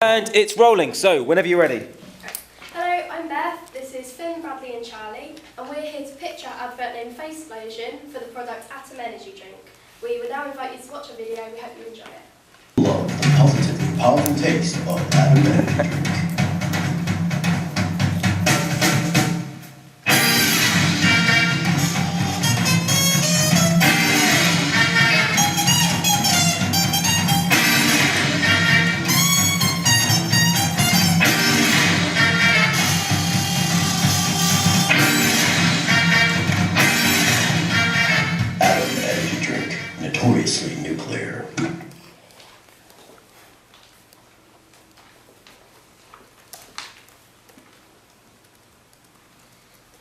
And it's rolling, so whenever you're ready. Hello, I'm Beth, this is Finn, Bradley and Charlie, and we're here to pitch our advert named Face Explosion for the product Atom Energy Drink. We would now invite you to watch a video, we hope you enjoy it. Love the positive, powerful taste of Atom Energy Drink. Notoriously nuclear.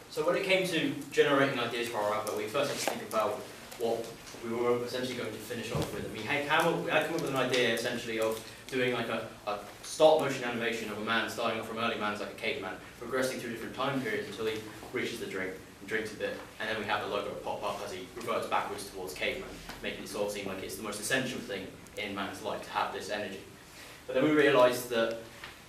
So when it came to generating ideas for our advert, we first had to think about what we were essentially going to finish off with. And we had come up with an idea essentially of doing like a stop motion animation of a man starting off from early man as like a caveman, progressing through different time periods until he reaches the drink and drinks a bit, and then we have the logo pop up as he reverts backwards towards caveman, making it sort of seem like it's the most essential thing in man's life to have this energy. But then we realised that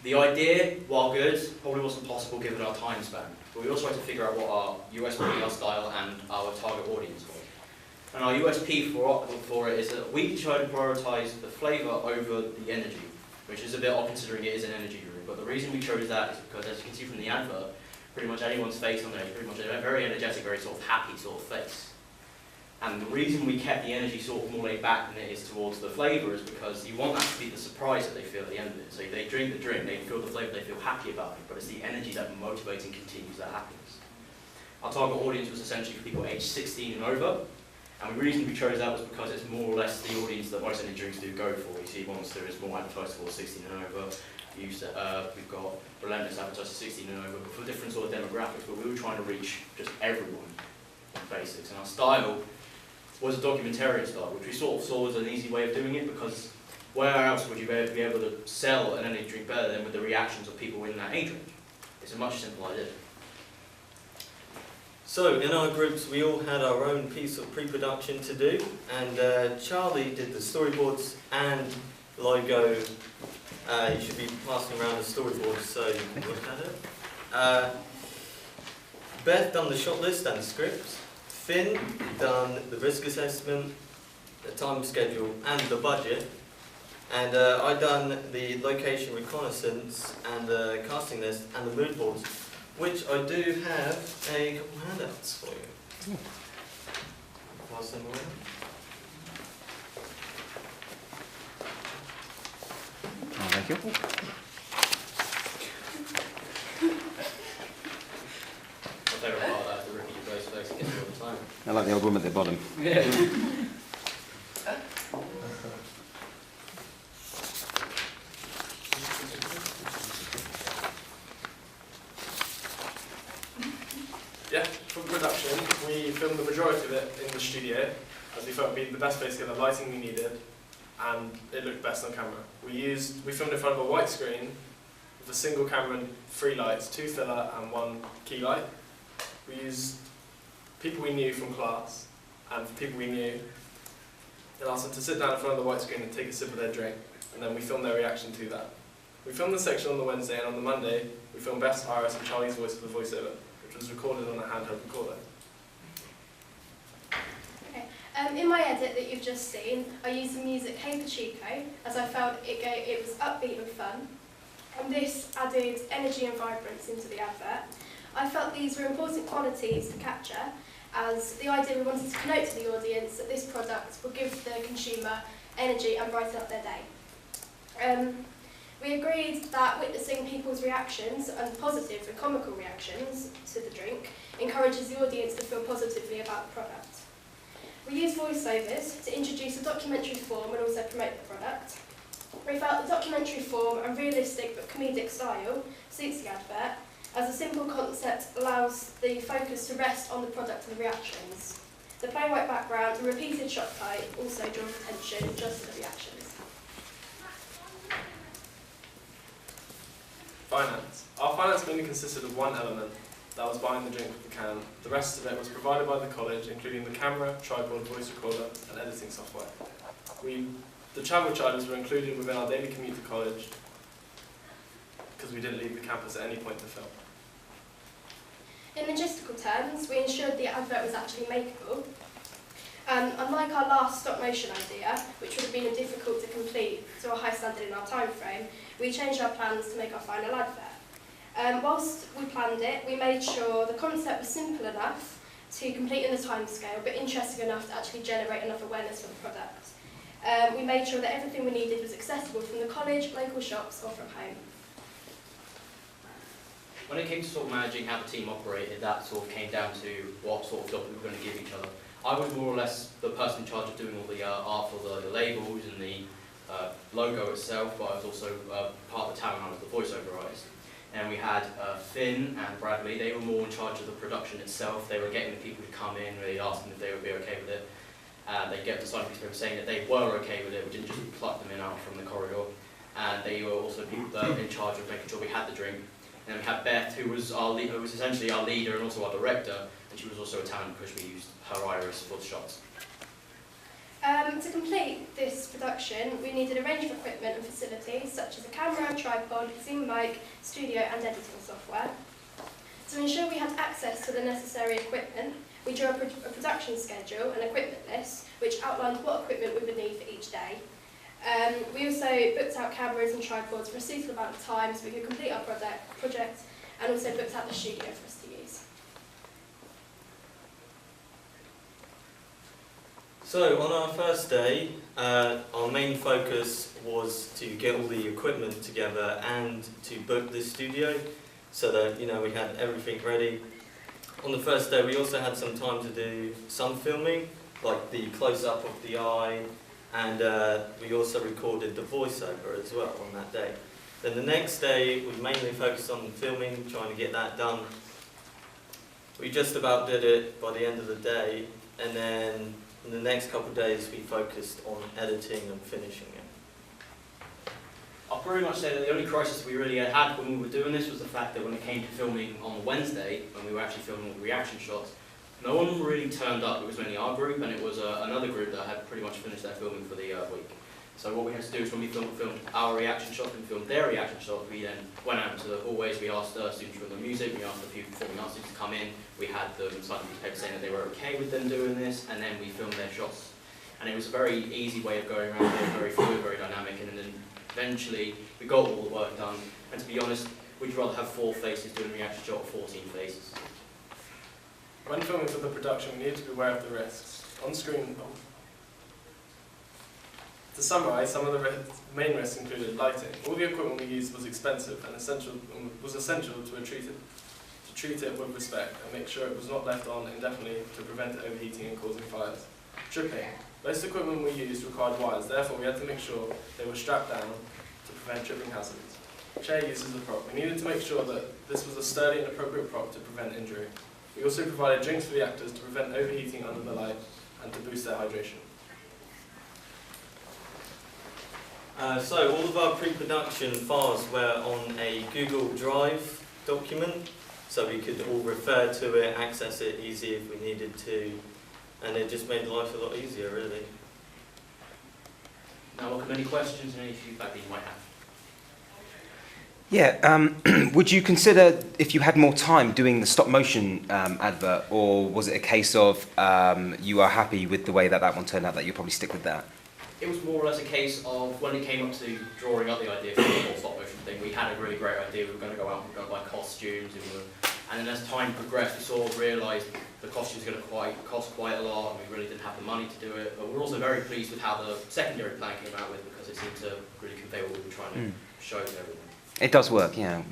the idea, while good, probably wasn't possible given our time span. But we also had to figure out what our USP, our style, and our target audience was. And our USP for it is that we try to prioritise the flavour over the energy, which is a bit odd considering it is an energy drink. But the reason we chose that is because, as you can see from the advert, pretty much anyone's face on there is pretty much a very energetic, very sort of happy sort of face. And the reason we kept the energy sort of more laid back than it is towards the flavour is because you want that to be the surprise that they feel at the end of it. So they drink the drink, they feel the flavour, they feel happy about it, but it's the energy that motivates and continues that happiness. Our target audience was essentially for people aged 16 and over, and the reason we chose that was because it's more or less the audience that most energy drinks do go for. You see Monster is more advertised for 16 and over, we've got Relentless advertised for 16 and over, but for different sort of demographics, but we were trying to reach just everyone in basics. And our style was a documentarian style, which we sort of saw as an easy way of doing it, because where else would you be able to sell an energy drink better than with the reactions of people in that age range? It's a much simpler idea. So in our groups we all had our own piece of pre-production to do, and Charlie did the storyboards and logo. You should be passing around the storyboard so you can look at it. Beth done the shot list and the scripts. Finn done the risk assessment, the time schedule and the budget, and I done the location reconnaissance and the casting list and the mood boards, which I do have a couple handouts for you. Pass them around. Oh, thank you. I like the old woman at the bottom. Yeah. Yeah, for production, we filmed the majority of it in the studio, as we felt it would be the best place to get the lighting we needed, and it looked best on camera. We filmed in front of a white screen with a single camera and 3 lights, 2 filler and 1 key light. We used people we knew from class and people we knew, and asked them to sit down in front of the white screen and take a sip of their drink, and then we filmed their reaction to that. We filmed the section on the Wednesday, and on the Monday we filmed Beth's, Iris and Charlie's voice for the voiceover, which was recorded on a handheld recorder. Okay. In my edit that you've just seen, I used the music Hey Pachico, as I felt it was upbeat and fun, and this added energy and vibrance into the advert. I felt these were important qualities to capture, as the idea we wanted to connote to the audience that this product will give the consumer energy and brighten up their day. We agreed that witnessing people's reactions, and positive and comical reactions to the drink, encourages the audience to feel positively about the product. We used voiceovers to introduce a documentary form and also promote the product. We felt the documentary form and realistic but comedic style suits the advert, as a simple concept allows the focus to rest on the product and the reactions. The plain white background and repeated shot height also draws attention just to the reactions. Finance. Our finance mainly consisted of one element, that was buying the drink with the can. The rest of it was provided by the college, including the camera, tripod, voice recorder and editing software. The travel charges were included within our daily commute to college, because we didn't leave the campus at any point to film. In logistical terms, we ensured the advert was actually makeable. Unlike our last stop motion idea, which would have been difficult to complete to a high standard in our time frame, we changed our plans to make our final advert. Whilst we planned it, we made sure the concept was simple enough to complete in the timescale, but interesting enough to actually generate enough awareness for the product. We made sure that everything we needed was accessible from the college, local shops, or from home. When it came to sort of managing how the team operated, that sort of came down to what sort of job we were going to give each other. I was more or less the person in charge of doing all the art for the labels and the logo itself, but I was also part of the talent. I was the voiceover artist. And we had Finn and Bradley. They were more in charge of the production itself. They were getting the people to come in, really asking if they would be okay with it. They get the sign piece of saying that they were okay with it. We didn't just pluck them in out from the corridor. And they were also people in charge of making sure we had the drink. And then we had Beth, who was essentially our leader and also our director, and she was also a talent because we used her iris for the shots. To complete this production, we needed a range of equipment and facilities, such as a camera, tripod, Zoom mic, studio and editing software. To ensure we had access to the necessary equipment, we drew a production schedule and equipment list, which outlined what equipment we would need for each day. We also booked out cameras and tripods for a suitable amount of time so we could complete our project, and also booked out the studio for us to use. So on our first day, our main focus was to get all the equipment together and to book the studio so that we had everything ready. On the first day we also had some time to do some filming, like the close-up of the eye, and we also recorded the voiceover as well on that day. Then the next day we mainly focused on filming, trying to get that done. We just about did it by the end of the day, and then in the next couple of days we focused on editing and finishing it. I'll pretty much say that the only crisis we really had when we were doing this was the fact that when it came to filming on Wednesday, when we were actually filming all the reaction shots, no one really turned up. It was mainly our group, and it was another group that had pretty much finished their filming for the week. So what we had to do is when we filmed our reaction shot and filmed their reaction shot, we then went out into the hallways, we asked students from the music, we asked a few performing arts students to come in, we had them sign a piece of paper saying that they were okay with them doing this, and then we filmed their shots. And it was a very easy way of going around it, very fluid, very dynamic, and then eventually we got all the work done. And to be honest, we'd rather have 4 faces doing a reaction shot or 14 faces. When filming for the production, we needed to be aware of the risks. On screen, to summarise, some of the main risks included lighting. All the equipment we used was expensive and was essential to treat it with respect and make sure it was not left on indefinitely to prevent it overheating and causing fires. Tripping. Most equipment we used required wires, therefore we had to make sure they were strapped down to prevent tripping hazards. Chair use as a prop. We needed to make sure that this was a sturdy and appropriate prop to prevent injury. We also provided drinks for the actors to prevent overheating under the light and to boost their hydration. So all of our pre-production files were on a Google Drive document, so we could all refer to it, access it easy if we needed to, and it just made life a lot easier, really. Now, welcome any questions and any feedback that you might have. Yeah, would you consider, if you had more time, doing the stop motion advert, or was it a case of you are happy with the way that one turned out, that you'll probably stick with that? It was more or less a case of when it came up to drawing up the idea for the whole stop motion thing, we had a really great idea. We were going to go out and we were going to buy costumes, and then as time progressed, we sort of realised the costumes were going to cost quite a lot, and we really didn't have the money to do it. But we're also very pleased with how the secondary plan came out with, because it seemed to really convey what we were trying to show to everyone. It does work, yeah.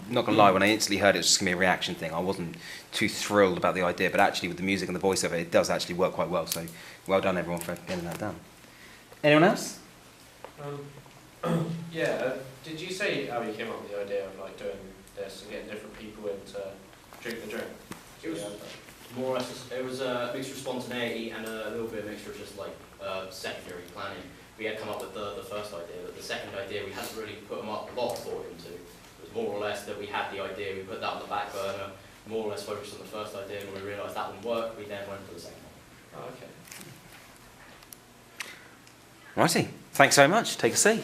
Not gonna lie, when I instantly heard it was just gonna be a reaction thing, I wasn't too thrilled about the idea, but actually with the music and the voiceover, it does actually work quite well, so well done everyone for getting that done. Anyone else? Did you say how you came up with the idea of doing this and getting different people in to drink the drink? It was more or less, it was a mixture of spontaneity and a little bit of mixture of just secondary planning. We had come up with the first idea, but the second idea we hadn't really put a lot of thought into. It was more or less that we had the idea, we put that on the back burner, more or less focused on the first idea, and when we realised that wouldn't work, we then went for the second one. Oh, okay. Righty, thanks very much. Take a seat.